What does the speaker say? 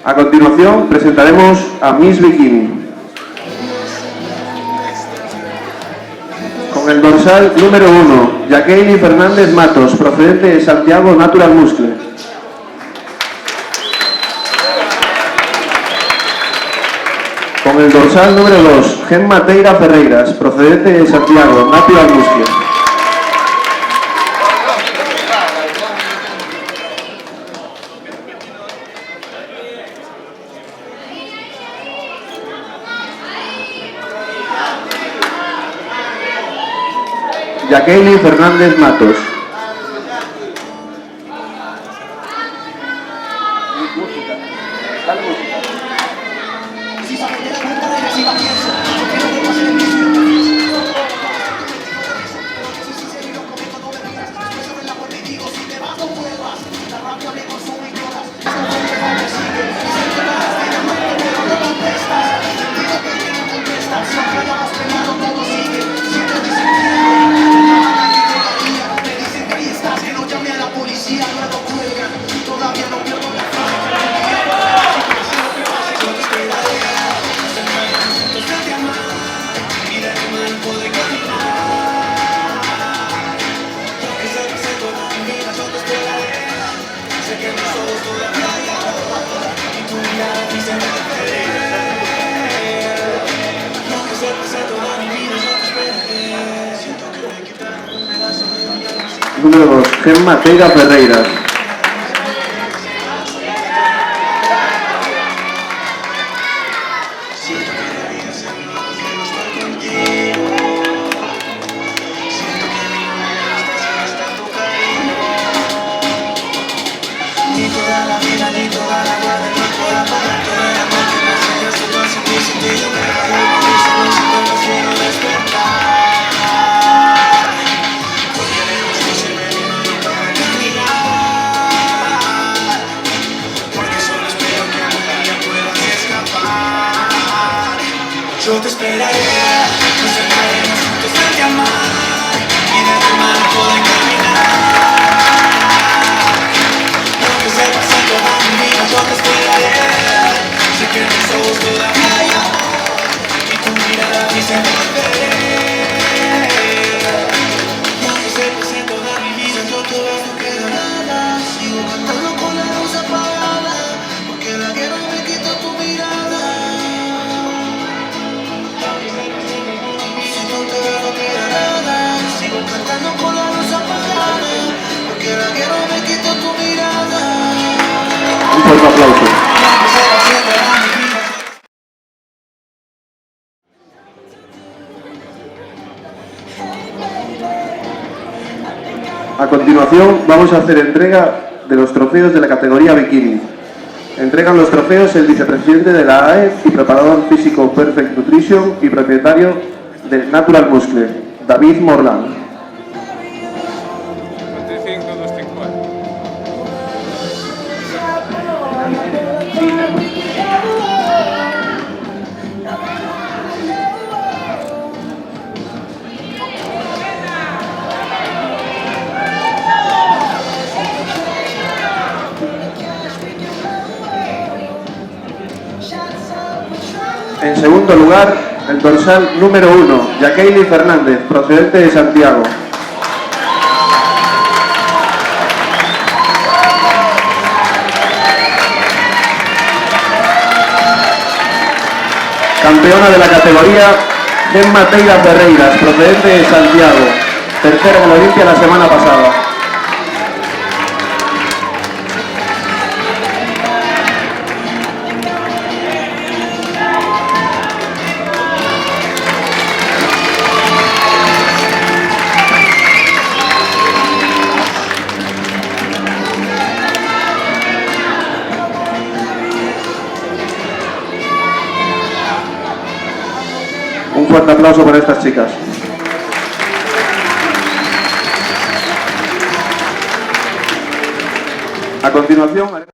A continuación presentaremos a Miss Bikini. Con el dorsal número 1, Jacqueline Fernández Matos, procedente de Santiago Natural Muscle. Con el dorsal número 2, Gemma Teira Ferreiras, procedente de Santiago Natural Muscle. Jacqueline Fernández Matos. Número 2, Gemma Teira Ferreiras. Yo te esperaré, nos sentaremos juntos frente al mar y de tu mano poder caminar. Lo que se pasa toda mi vida, yo te esperaré. Sé que mis ojos todavía hay amor y tu mirada dice no volveré. Lo que se pasa toda mi vida, yo todavía no queda nada. Sigo cantando con la luz apagada, porque la guerra me quita tu mirada. Con la luz apagada, porque la guerra me quitó tu mirada. Un fuerte aplauso. A continuación vamos a hacer entrega de los trofeos de la categoría Bikini. Entregan los trofeos el vicepresidente de la AE y preparador físico Perfect Nutrition y propietario de Natural Muscle, David Morland. En segundo lugar, el dorsal número 1, Jacqueline Fernández, procedente de Santiago. Campeona de la categoría, Gemma Teira Ferreiras, procedente de Santiago. Tercera en la Olimpia la semana pasada. Un fuerte aplauso para estas chicas. A continuación